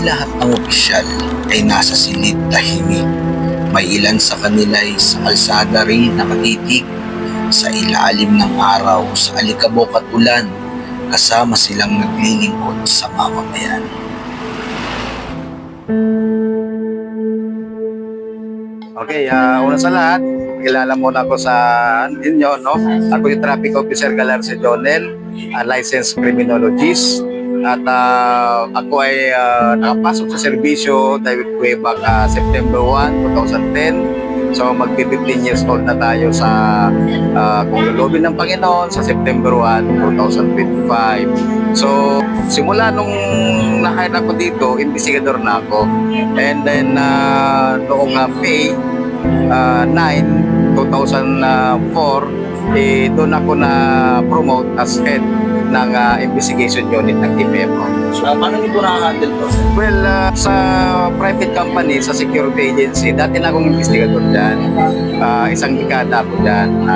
Hindi lahat ng opisyal ay nasa silid tahimik. May ilan sa kanila ay sa kalsada rin nakatitig, sa ilalim ng araw, sa alikabok at ulan, kasama silang naglilingkod sa mamamayan. Okay, una sa lahat, kilala muna ako sa inyo, no? Ako yung Traffic Officer Galarse Jonel, licensed criminologist. At ako ay nakapasok sa serbisyo way back September 1, 2010. So magpi-15 years old na tayo sa kung lulubin ng Panginoon sa September 1, 2025. So simula nung nakain ako dito, investigador na ako. And then noong May 9, 2004, doon ako na promote as head ng investigation unit ng TPMO. So, paano niyo po nakaka-handle to? Well, sa private company, sa security agency, dati na akong investigador dyan. Isang dekada ako dyan.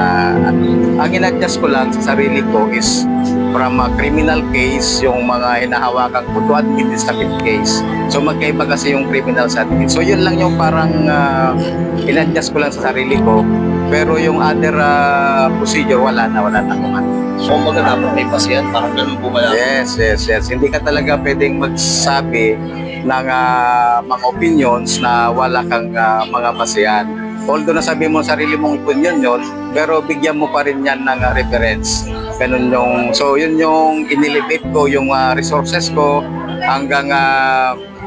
Ang in-adjust ko lang sa sarili ko is from a criminal case, yung mga hinahawakan ko, to administrative case. So magkaiba kasi yung criminal sa admin. So yun lang yung parang in-adjust ko lang sa sarili ko. Pero yung other procedure, wala na kung ano. So, baga dapat may pasiyan, parang ganun po ba? Yes. Hindi ka talaga pwedeng magsabi ng mga opinions na wala kang mga basihan. Although nasabi mo sarili mong opinion yun, pero bigyan mo pa rin yan ng reference. Ganun yung, so yun yung inelevate ko, yung resources ko, hanggang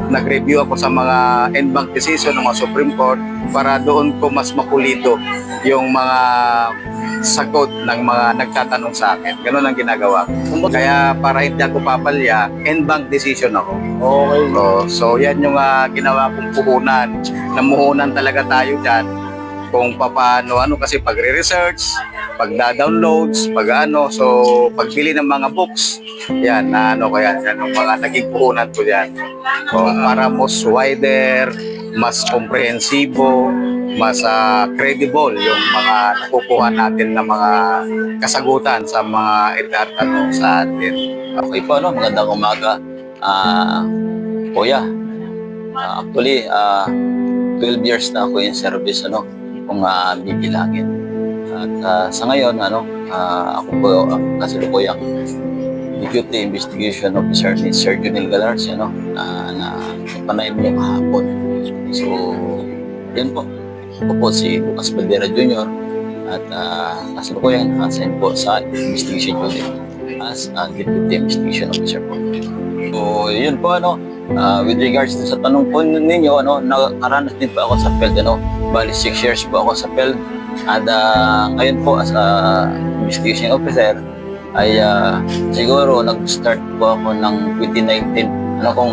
nag-review ako sa mga en banc decision ng mga Supreme Court para doon ko mas mapulido yung mga sagot ng mga nagtatanong sa akin. Ganun ang ginagawa ko. Kaya para hindi ako papalya, en banc decision ako. Okay. So yan yung ginawa kong puhunan. Namuhunan talaga tayo dyan kung paano, kasi pagre-research, pagda-downloads, so pagbili ng mga books, yan, yan yung mga naging puhunan ko dyan. So, para mas wider, mas komprehensibo, mas credible yung mga nakukuha natin na mga kasagutan sa mga itatanong sa atin. Okay po, magandang umaga. Kuya, actually, 12 years na ako in service, kung bibilangin. At sa ngayon, ako po kasalukuyang Deputy Investigation Officer ni Sir Jonel Galarse, na napanayin niyo kahapon. So, yun po. Ako po si Lucas Valdera Jr. At kasalukuyang naka-assign po sa Investigation Unit as Deputy Investigation Officer po. So, yun po, with regards to sa tanong po ninyo, nakaranas din po ako sa field, bali 6 years po ako sa field. At ngayon po as investigation officer ay siguro nag-start po ako ng 2019. Kung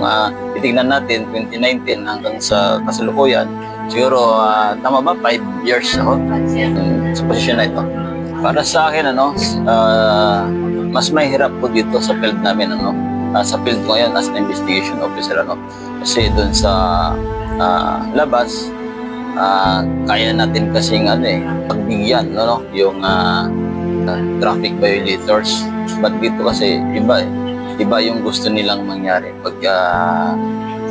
titignan natin 2019 hanggang sa kasalukuyan, siguro tama ba 5 years ako sa posisyon na ito. Para sa akin, mas mahirap po dito sa field namin, sa field ko ngayon as investigation officer, kasi doon sa labas, kaya natin kasing pagbigyan yung traffic violators. But dito kasi iba yung gusto nilang mangyari pag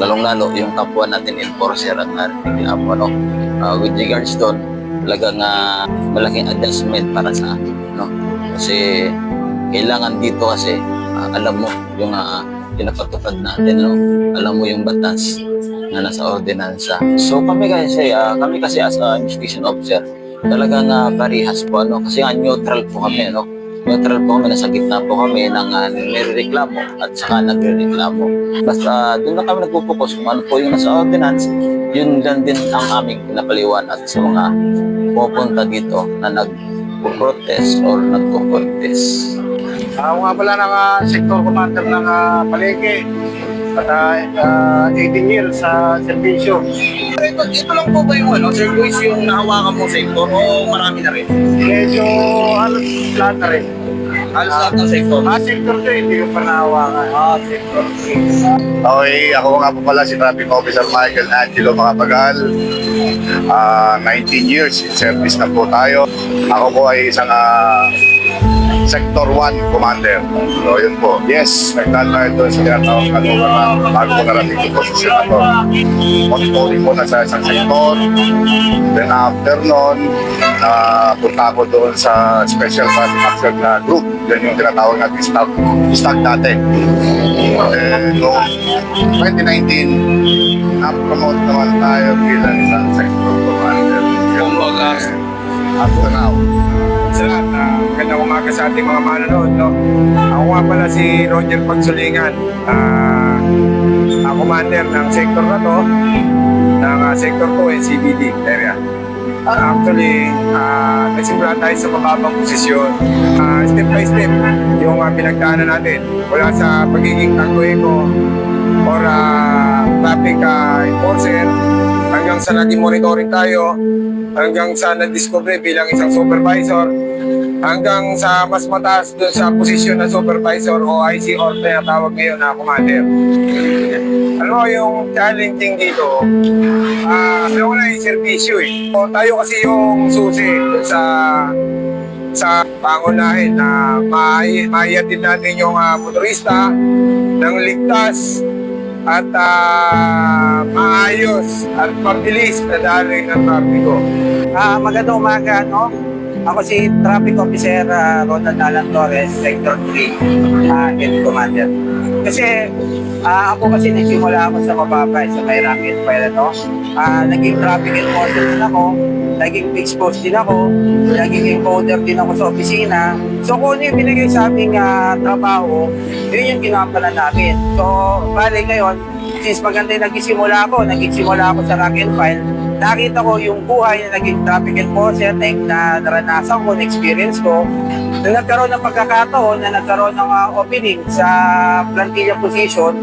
lalong-lalo yung kapwa natin enforcer ang reklamo, with regards doon, talagang malaking adjustment para sa akin, kasi kailangan dito kasi alam mo yung pinapatupad natin, alam mo yung batas na nasa ordinansa. So kami kasi as a investigation officer, talagang parehas po, kasi neutral po kami, neutral po kami, nasa gitna po kami ng nirereklamo at saka nagrereklamo. Basta doon na kami nagpupokus kung ano po yung nasa ordinance, yun lang din ang aming pinapaliwanag sa mga pupunta dito na nag-protest or nagpo-contest. Ako nga pala ng sector commander ng Palengke at 18 years sa servisyo. Ito lang po ba yung Sir Luis, yung nahawakan mo sector o marami na rin? Medyo halos lahat na rin. Halos lahat ng sector? Sector 2, hindi ko pa nahawakan. Sector 3. Okay, ako nga po pala si Traffic Officer Michael Angelo Macapagal. 19 years in service na po tayo. Ako po ay isang Sector 1 Commander. So yun po. Yes, nagdaan tayo doon sa tinatawag na government bago ko narating yung posisyon na to. Monitoring muna sa isang sektor. Then after nun, punta ako doon sa Special Traffic Action na group. Yan yung tinatawag natin stock dati. Noong 2019, na-promote naman tayo bilang isang sector commander. Kumbaga, Up to now. Sa lahat, magandang umaga sa ating mga manonood, no? Ako nga pala si Roger Pagsulingan, commander ng sector na to, ng sector 2 CBD area. Actually, nagsimula tayo sa mababang posisyon. Step by step, yung pinagdaanan natin mula sa pagiging tangoy ko or traffic enforcer hanggang sa naging monitoring tayo, hanggang sa na-discover bilang isang supervisor, hanggang sa mas mataas doon sa posisyon na supervisor o IC or tinatawag ngayon na commander. Alam mo, yung challenging dito, ano na yung servisyo eh. O, tayo kasi yung susi dun sa pangunahin na maihatid natin yung motorista ng ligtas at maayos at mabilis na daloy ng trapiko. Magandang umaga, no? Ako si Traffic Officer Ronald Alan Torres, Sector 3, Head Commander. Kasi ako kasi nagsimula ako sa mababa, sa may rocket fire, no? Naging traffic enforcer din ako, naging fixed post din ako, naging encoder din ako sa opisina. So kung ano yung binigay sa aming trabaho, yun yung ginampalan namin. So, bali ngayon, since maganda yung nagsimula ako sa rank and file, nakita ko yung buhay na naging traffic enforcer na naranasan ko, na-experience ko. Nung nagkaroon ng pagkakataon na nagkaroon ng opening sa plantilla position,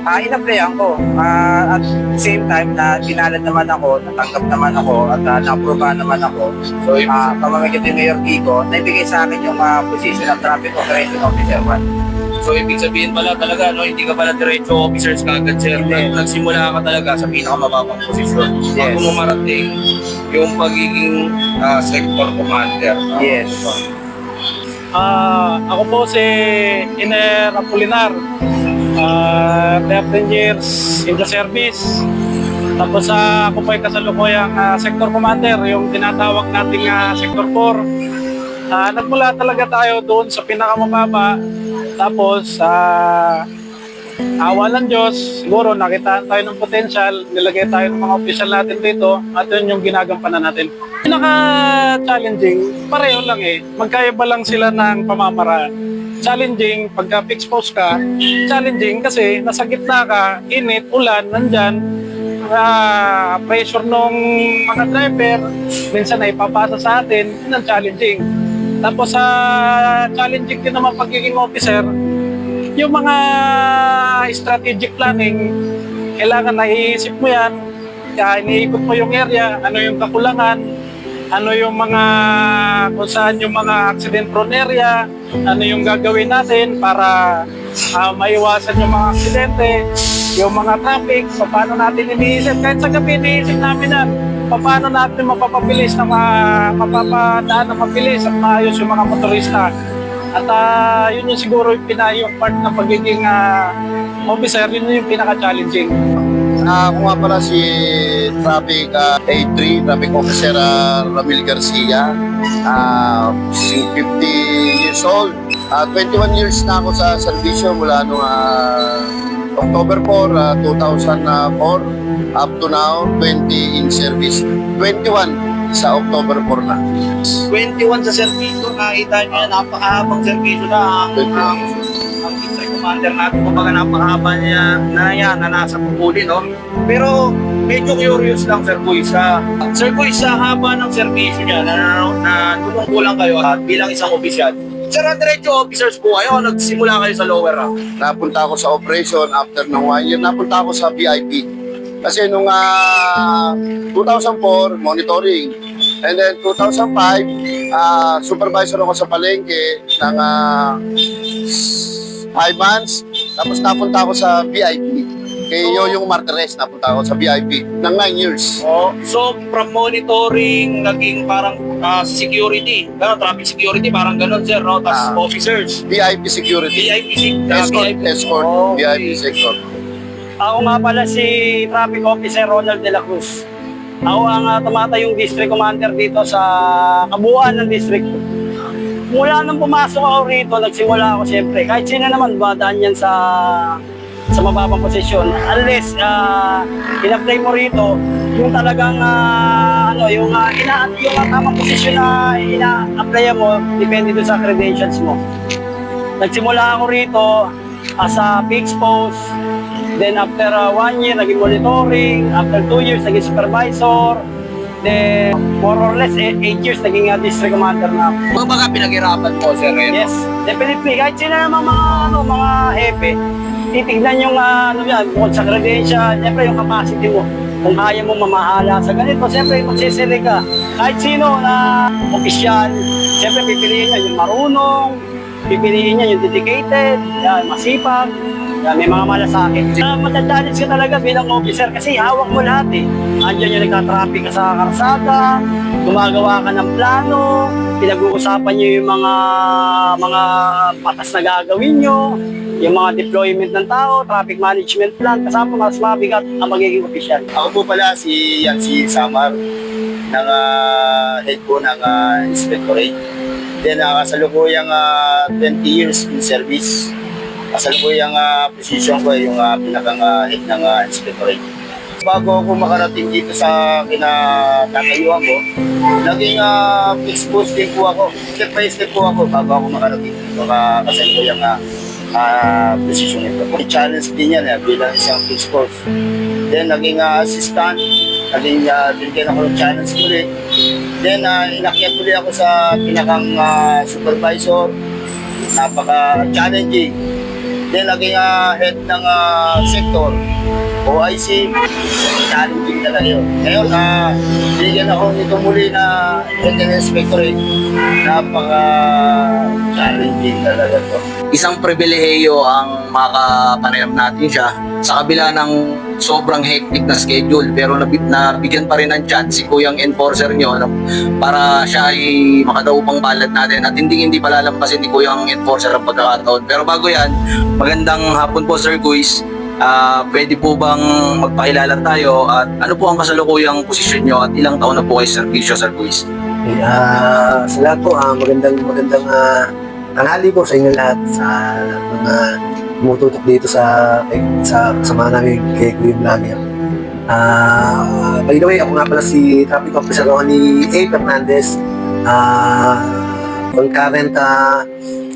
in-applyan ko. At same time na dinalad naman ako, natanggap naman ako, at na-approve naman ako. So, pamamagitan ni Mayor Kiko, naibigay sa akin yung position ng Traffic Operation Officer 1. so ibig sabihin pala talaga, no, hindi ka pala diretso officers kagad, sir. Hindi. Nagsimula ka talaga sa pinakamababang posisyon. Bago mo marating yung pagiging sector commander. Yes. Ako po si Iner Apolinar, 13 years in the service. Tapos ako po ay kasalukuyang sector commander, yung tinatawag nating sector 4. Nagmula talaga tayo doon sa pinakamababa. Tapos awa ng Diyos, siguro nakitaan tayo ng potential, nilagay tayo ng mga opisyal natin dito at yun yung ginagampanan natin. Pinaka-challenging, pareho lang eh. Magkaiba lang sila ng pamamaraan. Challenging, pagka fixed post ka, challenging kasi nasa gitna ka, init, ulan, nandyan, pressure ng mga driver, minsan ay ipapasa sa atin, yun ang challenging. Tapos sa challenging din naman pagiging officer, yung mga strategic planning, kailangan naiisip mo yan, iniikot mo yung area, ano yung kakulangan, ano yung mga, kung saan yung mga accident prone area, ano yung gagawin natin para maiwasan yung mga aksidente, yung mga traffic, so paano natin iniisip, kahit sa gabi iniisip namin yan, paano natin mapapabilis na mapapadaan na mabilis at maayos yung mga motorista. At yun yung siguro yung part ng pagiging officer, yun yung pinaka-challenging. Ako nga pala si Traffic A3, Traffic Officer Ramil Garcia. 50 years old. 21 years na ako sa serbisyo mula noong October 4, 2004 up to now, 20 in service. 21 sa October 4 na. 21 sa servisyo, nakita nyo na napakahabang servisyo na ang district commander natin. Kumbaga napakahaba niya na nasa pupuli, no? Pero medyo curious lang, Sir Boy, sa haba ng servisyo niya na tulong kayo bilang isang opisyal. Sir, diretso officers po kayo, nagsimula kayo sa lower rank. Napunta ako sa operation after ng 1 year. Napunta ako sa VIP. Kasi nung 2004, monitoring. And then 2005, supervisor ako sa palengke ng 5 months. Tapos napunta ako sa VIP. Kay Yoyong Martires, napunta ako sa VIP ng 9 years. Oh, so from monitoring naging parang security, traffic security parang ganun sir, no? Tapos officers, VIP security. Escort, VIP sector. Ako nga pala si Traffic Officer Ronald De La Cruz. Ako ang tumatayong District Commander dito sa kabuuan ng district. Mula nung pumasok ako rito, nagsimula ako siyempre. Kahit sino naman dumadaan yan sa mababang posisyon. Unless in-apply mo rito, yung talagang yung tamang posisyon na ina-apply mo, depende doon sa credentials mo. Nagsimula ako rito as a fixed post. Then after 1 year, naging monitoring. After 2 years, naging supervisor. Then more or less 8 years, naging district commander na ako. baka pinaghirapan mo sir. Yes, definitely. Kahit sino naman mga hepe, titignan yung bukod sa credential, siyempre yung capacity mo. Kung kaya mo mamahala sa ganito, siyempre magsisili ka. Kahit sino na opisyal, siyempre pipiliin niya yung marunong, pipiliin niya yung dedicated, masipag, may mga malasakit. Matachallenge ka talaga bilang officer kasi hawak mo lahat eh. Andiyan yung nagtatraffic ka sa karsada, gumagawa ka ng plano, pinag-uusapan niyo yung mga patas na gagawin niyo, yung mga deployment ng tao, traffic management plan, kasama mas mabigat ang magiging opisyal. Ako po pala si Samar ng head po ng inspectorate. Then kasalukuyang 20 years in service. Kasalukuyang position ko yung pinakang head ng inspectorate. Bago ako makarating dito sa kinatatayuan ko, naging fixed post din po ako. Step by step po ako bago ako makarating dito. Kasalukuyang position ito. Challenge din yan bilang isang fixed post. Then naging assistant, binigyan ako ng challenge ulit. Then inakyat ulit ako sa pinakang supervisor, napaka-challenging. Then naging head ng sector, OIC, challenging talaga yun. Ngayon, binigyan ako nito muli na head ng inspectorate, napaka-challenging talaga to. Isang pribilehiyo ang makapanayam natin siya sa kabila ng sobrang hectic na schedule, pero nabigyan pa rin ng chance si Kuyang enforcer nyo para siya ay makadaupang palad natin at hindi palalampasin ni Kuyang enforcer ang pagkakataon. Pero bago yan, magandang hapon po Sir Guis. Pwede po bang magpakilala tayo at ano po ang kasalukuyang posisyon nyo at ilang taon na po kayo sa servisyo, Sir Guis? Sa lahat po, magandang tanghali po sa inyo lahat, sa mga tumututok dito sa kasama namin kay Kuya Vlogger. By the way, ako nga pala si Traffic Officer ni A. Fernandez, concurrent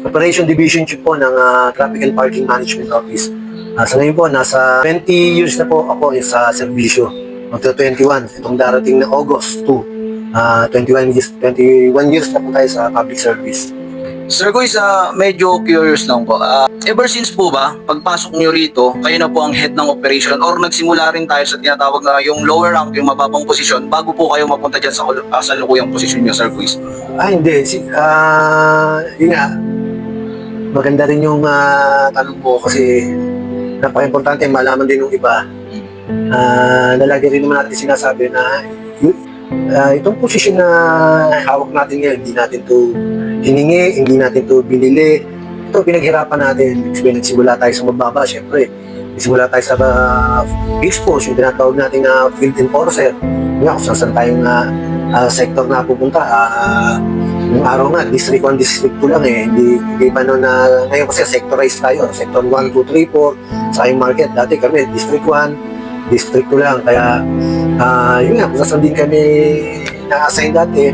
Operation Division Chief po ng Traffic and Parking Management Office. Sa ngayon po, nasa 20 years na po ako sa serbisyo. Magto 21, itong darating na August 2. 21 years na po tayo sa public service. Sir Guis, medyo curious lang po. Ever since po ba, pagpasok nyo rito, kayo na po ang head ng operation or nagsimula rin tayo sa tinatawag na yung lower rank, yung mababang posisyon, bago po kayo mapunta dyan sa lukuyang posisyon nyo, Sir Guis? Hindi. Yun nga, maganda rin yung tanong mo kasi napaka-importante malaman din ng iba na lagi rin naman natin sinasabi na itong posisyon na hawak natin ngayon, hindi natin to hiningi, hindi natin to binili. Ito, pinaghirapan natin. Nagsimula tayo sa mababa, syempre. Nagsimula tayo sa fixed post, yung tinatawag natin na field enforcer. Kung saan tayong sector na pupunta. Yung araw nga, District 1, District 2 lang eh. Hindi pa noon na, ngayon kasi sectorized tayo. Sector 1, 2, 3, 4, sa yung market. Dati kami, District 1, District 2 lang. Kaya, yun nga, kung din kami na-assign dati,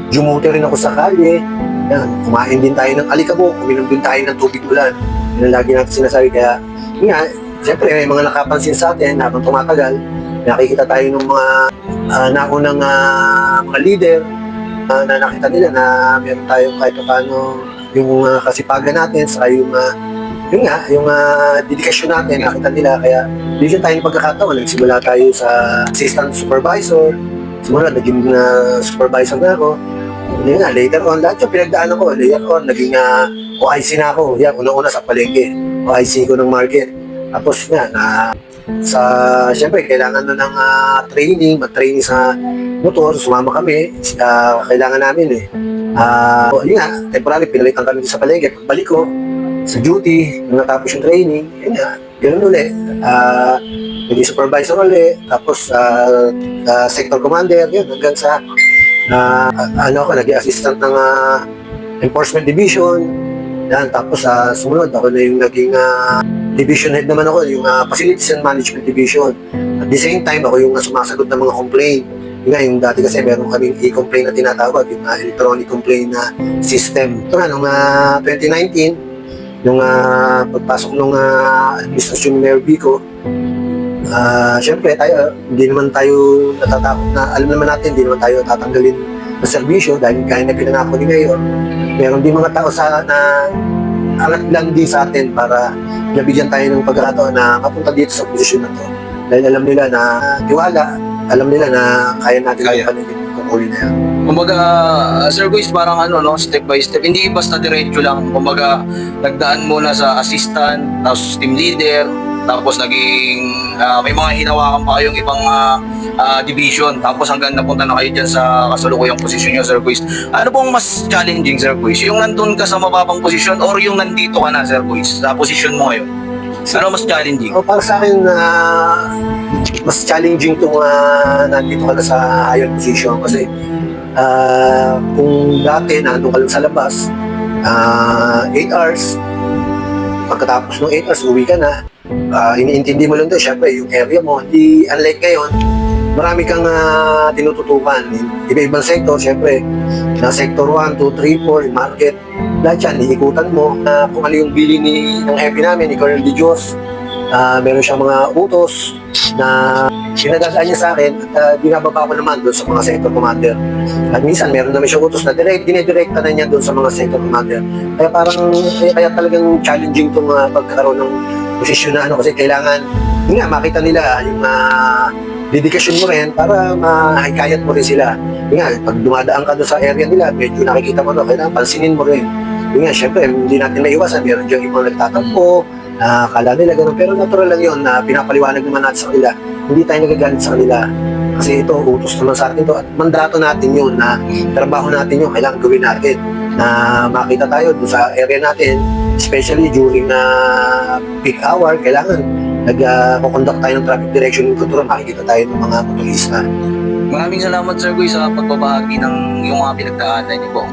jumuti rin ako sa kalye. Yan, kumain din tayo ng alikabok, uminom din tayo ng tubig ulan. Yun ang lagi natin sinasabi. Kaya, yun nga, siyempre may mga nakapansin sa atin habang tumatagal. Nakikita tayo ng mga naunang mga leader na nakita nila na meron tayo kahit paano yung kasipagan natin sa yung dedikasyon natin, nakita nila. Kaya bigyan tayo ng pagkakataon. Nagsimula tayo sa assistant supervisor. Simula, naging supervisor na ako. Yun nga, later on, lahat yung pinagdaanan ko. Later on, naging OIC na ako. Yan, unang-una sa palengke. OIC ko ng market. Tapos nga, siyempre, kailangan na ng mag-training sa motor, sumama kami, kailangan namin eh. Yun nga, temporary, pinalitan kami sa palengke. Pagbalik ko, sa duty, nung natapos yung training, yun nga, ganoon ulit. Naging supervisor ulit, tapos sector commander, yun, hanggang sa naging assistant ng enforcement division. Yan, tapos sumunod ako na yung naging division head naman ako, yung facilities and management division. At the same time, ako yung sumasagot ng mga complaint. Yun nga, yung dati kasi meron kaming e-complaint na tinatawag, yung electronic complaint na system. Ito nga, nung 2019, nung pagpasok ng administrasyon ni Mayor Vico, syempre tayo, hindi naman tayo natatakot na, alam naman natin, hindi naman tayo tatanggalin ng serbisyo dahil kaya na pinangako ni Mayor. Meron din mga tao na angat lang din sa atin para nabigyan tayo ng pagkakataon na mapunta dito sa posisyon na to. Dahil alam nila na tiwala, alam nila na kaya natin ang panigin kung uli na yan. Kumbaga, Sir Guis, parang step by step. Hindi basta diretso lang. Kumbaga, nagdaan muna sa assistant, tapos team leader, tapos naging may mga hinawakan pa kayong ibang division, tapos hanggang napunta na kayo dyan sa kasalukuyang posisyon nyo, Sir Guis. Ano pong mas challenging, Sir Guis? Yung nandun ka sa mababang posisyon or yung nandito ka na, Sir Guis, sa posisyon mo ngayon? Ano mas challenging? Para sa akin, mas challenging itong nandito ka na sa higher position kasi kung dati nandun ka lang sa labas, 8 hours, pagkatapos ng 8 hours, uwi ka na. Iniintindi mo lang doon, syempre, yung area mo. Hindi, unlike ngayon, marami kang tinututukan. Iba-ibang sector, syempre, na sector 1, 2, 3, 4, market, lahat yan, iikutan mo. Kung ano yung bili ng FP namin, ni Colonel De Dios, meron siyang mga utos na pinadadaan niya sa akin at binababa ko naman doon sa mga sector commander. At minsan meron naman siyang utos na dinedirekta na niya doon sa mga sector commander. Kaya kaya talagang challenging itong pagkakaroon ng posisyon na kasi kailangan yun nga, makita nila yung dedikasyon mo rin para mahikayat mo rin sila. Yun nga, pag dumadaan ka doon sa area nila, medyo nakikita mo kailangan pansinin mo rin. Yun nga, syempre, hindi natin maiwasan. Meron diyang ibang nagtatampo, kala nila gano'n. Pero natural lang yun na pinapaliwanag naman natin sa kanila. Hindi tayo nagagalit sa kanila. Kasi ito, utos naman sa atin to. At mandato natin yun na trabaho natin yun, kailangan gawin natin. Na makita tayo doon sa area natin, especially during peak hour, kailangan nag-conduct tayo ng traffic direction control, makikita tayo ng mga motorista. Maraming salamat, Sir Guis, sa pagbabahagi ng yung mga pinagdaanan niyo po.